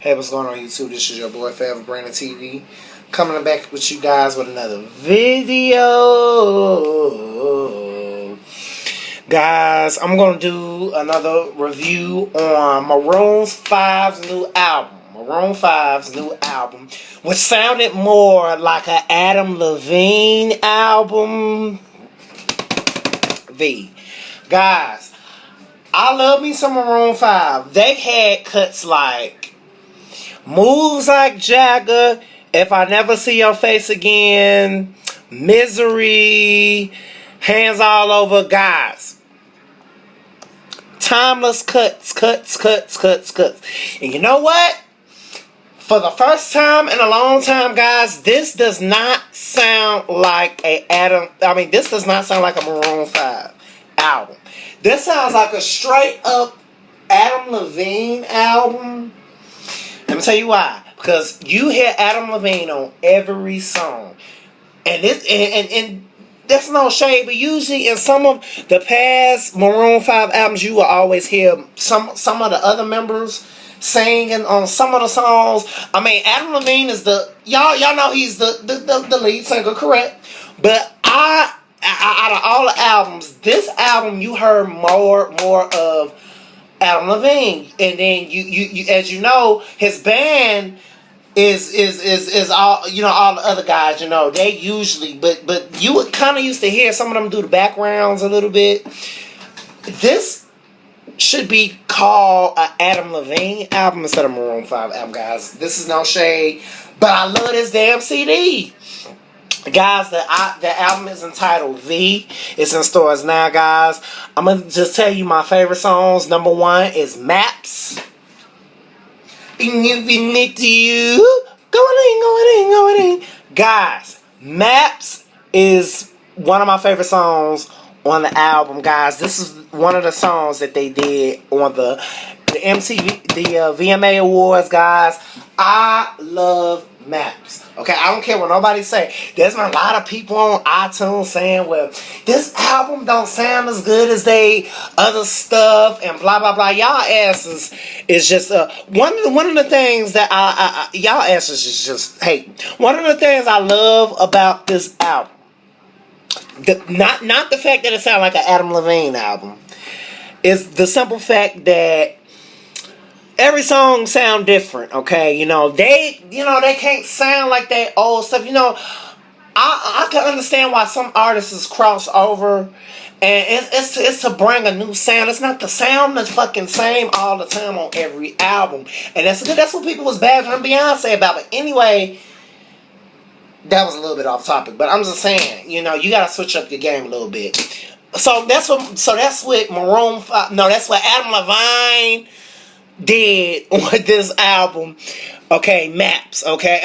Hey, what's going on YouTube? This is your boy Forever Brandon TV, coming back with you guys with another video. Guys, I'm going to do another review on Maroon 5's new album. Maroon 5's new album, which sounded more like an Adam Levine album. Guys, I love me some Maroon 5. They had cuts like Moves Like Jagger, If I Never See Your Face Again, Misery, Hands All Over. Guys, timeless cuts. And you know what? For the first time in a long time, guys, this does not sound like this does not sound like a Maroon 5 album. This sounds like a straight up Adam Levine album. Let me tell you why. Because you hear Adam Levine on every song. And that's no shade, but usually in some of the past Maroon 5 albums, you will always hear some of the other members singing on some of the songs. I mean, Adam Levine is y'all know he's the lead singer, correct? But out of all the albums, this album you heard more of Adam Levine, and then you as you know, his band is all, you know, all the other guys, you know, they usually, but you would kind of used to hear some of them do the backgrounds a little bit. This should be called an Adam Levine album instead of Maroon 5 album, guys. This is no shade, but I love this damn CD. Guys, the album is entitled V. It's in stores now, guys. I'm going to just tell you my favorite songs. Number 1 is Maps. Giving it to you. Going in. Guys, Maps is one of my favorite songs on the album, guys. This is one of the songs that they did on the MTV, the VMA Awards, guys. I love Maps. Okay, I don't care what nobody say. There's been a lot of people on iTunes saying, well, this album don't sound as good as they other stuff and blah blah blah. Y'all asses is just one of the things that y'all asses is just hate. One of the things I love about this album, not the fact that it sounds like an Adam Levine album, is the simple fact that every song sound different, okay? You know, they can't sound like that old stuff. You know, I can understand why some artists cross over, and it's to bring a new sound. It's not the sound that's fucking same all the time on every album, and that's what people was badgering Beyonce about. But anyway, that was a little bit off topic, but I'm just saying, you know, you gotta switch up your game a little bit. So that's what Maroon 5. No, that's what Adam Levine did on this album. Okay, Maps. Okay,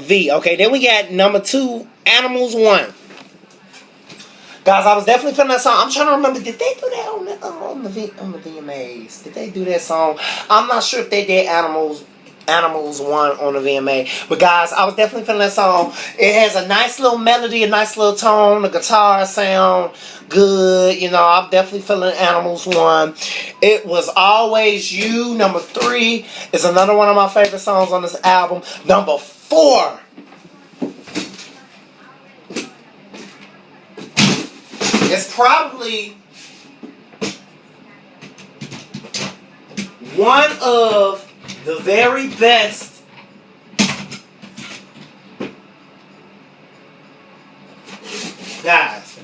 V. Okay, then we got number 2, Animals 1. Guys, I was definitely feeling that song. I'm trying to remember, did they do that on the VMAs? Did they do that song? I'm not sure if they did Animals 1 on the VMA. But guys, I was definitely feeling that song. It has a nice little melody, a nice little tone. The guitar sound good. You know, I'm definitely feeling Animals 1. It Was Always You. Number 3 is another one of my favorite songs on this album. Number 4. It's probably one of the very best guys.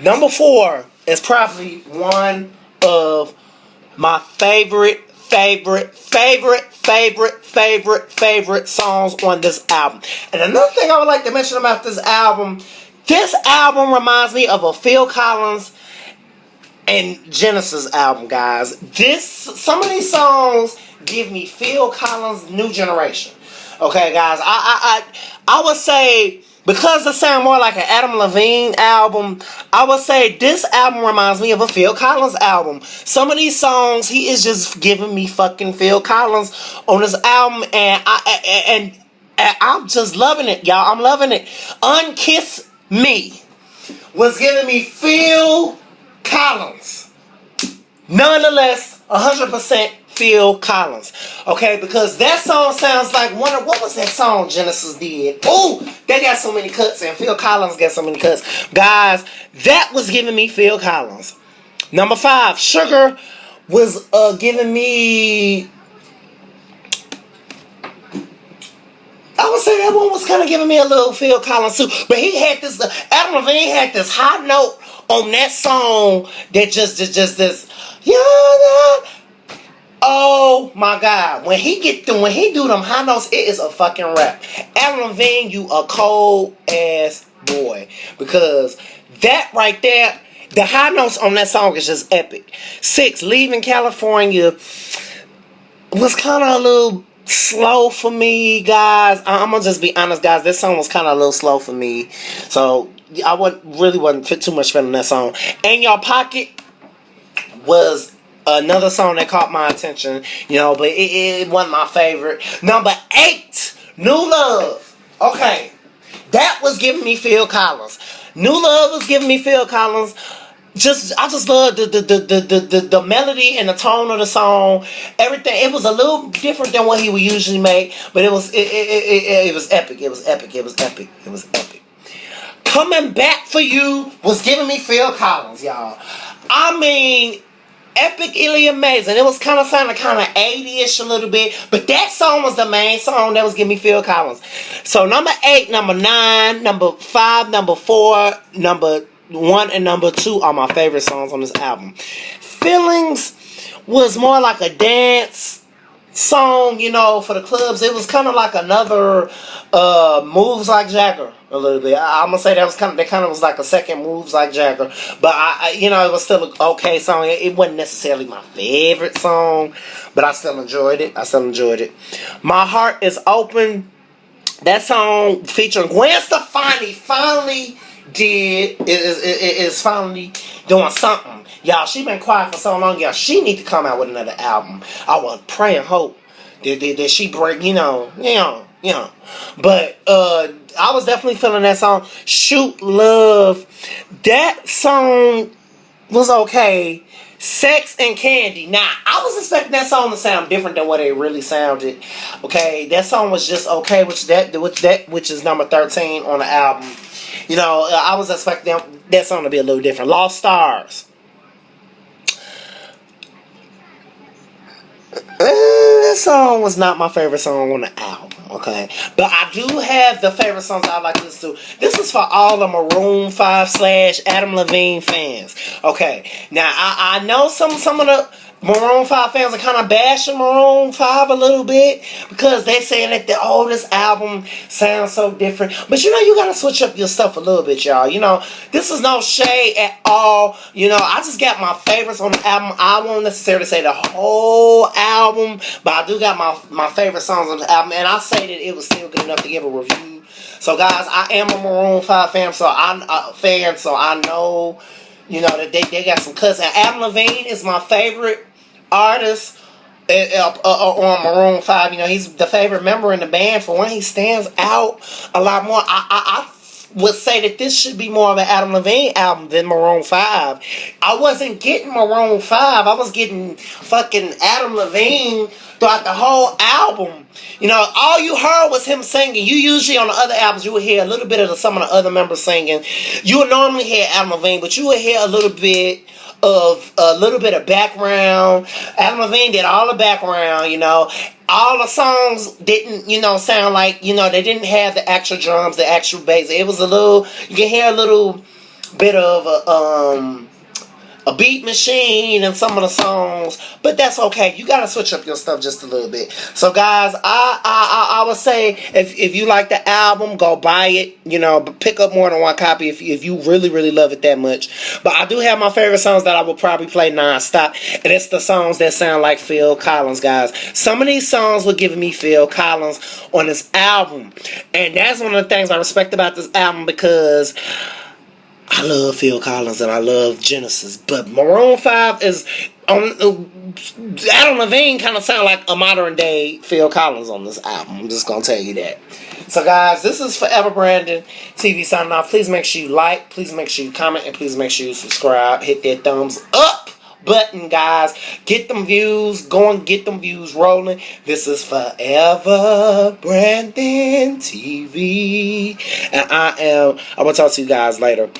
Number 4 is probably one of my favorite songs on this album. And another thing I would like to mention about this album reminds me of a Phil Collins and Genesis album, guys. Some of these songs give me Phil Collins' New Generation. Okay, guys, I would say, because it sounds more like an Adam Levine album, I would say this album reminds me of a Phil Collins album. Some of these songs, he is just giving me fucking Phil Collins on this album, and I'm just loving it, y'all. I'm loving it. Unkiss Me was giving me Phil Collins. nonetheless, 100% Phil Collins. Okay, because that song sounds like what was that song Genesis did? Oh, they got so many cuts, and Phil Collins got so many cuts. Guys, that was giving me Phil Collins. Number 5, Sugar was giving me, I would say that one was kind of giving me a little Phil Collins too. But he had this, Adam Levine had this high note on that song that just this, yeah. Oh my God. When he do them high notes, it is a fucking rap. Adam Levine, you a cold ass boy. Because that right there, the high notes on that song is just epic. 6, Leaving California was kind of a little slow for me, guys. I'm gonna just be honest, guys. This song was kind of a little slow for me. So I wasn't too much feeling that song. In Your Pocket was another song that caught my attention, but it wasn't my favorite. Number 8, New Love. Okay, that was giving me Phil Collins. New Love was giving me Phil Collins. I just love the melody and the tone of the song. Everything. It was a little different than what he would usually make, but it was epic. It was epic. Coming Back for You was giving me Phil Collins, y'all. I mean, epically amazing. It was kind of sounding kind of 80-ish a little bit, but that song was the main song that was giving me Phil Collins. So number 8, number 9, number 5, number 4, number 1 and number 2 are my favorite songs on this album. Feelings was more like a dance song, for the clubs. It was kind of like another Moves Like Jagger a little bit. I'm gonna say that kind of was like a second Moves Like Jagger, but it was still an okay song. It wasn't necessarily my favorite song, but I still enjoyed it. My Heart Is Open. That song featuring Gwen Stefani finally is finally doing something. Y'all, she been quiet for so long. Y'all, she need to come out with another album. I will pray and hope that she break, But I was definitely feeling that song. Shoot Love. That song was okay. Sex and Candy. Now, I was expecting that song to sound different than what it really sounded. Okay, that song was just okay, which is number 13 on the album. I was expecting that song to be a little different. Lost Stars. This song was not my favorite song on the album, okay? But I do have the favorite songs I like to listen to. This is for all the Maroon 5 / Adam Levine fans, okay? Now, I know some of the Maroon 5 fans are kind of bashing Maroon 5 a little bit because they saying that this album sounds so different. But you gotta switch up your stuff a little bit, y'all. This is no shade at all. I just got my favorites on the album. I won't necessarily say the whole album, but I do got my favorite songs on the album, and I say that it was still good enough to give a review. So guys, I am a Maroon 5 fan, so I know that they got some cuts. And Adam Levine is my favorite artist on Maroon 5. He's the favorite member in the band. For one, he stands out a lot more. I would say that this should be more of an Adam Levine album than Maroon 5. I wasn't getting Maroon 5. I was getting fucking Adam Levine throughout the whole album. All you heard was him singing. You usually on the other albums, you would hear a little bit of some of the other members singing. You would normally hear Adam Levine, but you would hear a little bit of background. Adam Levine did all the background, All the songs didn't, sound like, they didn't have the actual drums, the actual bass. It was you can hear a little bit of a beat machine in some of the songs, but that's okay. You gotta switch up your stuff just a little bit. So guys, I would say if you like the album, go buy it. But pick up more than one copy if you really, really love it that much. But I do have my favorite songs that I will probably play non-stop, and it's the songs that sound like Phil Collins, guys. Some of these songs were giving me Phil Collins on this album, and that's one of the things I respect about this album, because I love Phil Collins and I love Genesis, but Maroon 5 is Adam Levine kind of sound like a modern day Phil Collins on this album. I'm just gonna tell you that. So guys, this is Forever Brandon TV signing off. Please make sure you like, please make sure you comment, and please make sure you subscribe. Hit that thumbs up button, guys. Get them views. Go and get them views rolling. This is Forever Brandon TV. And I'm going to talk to you guys later.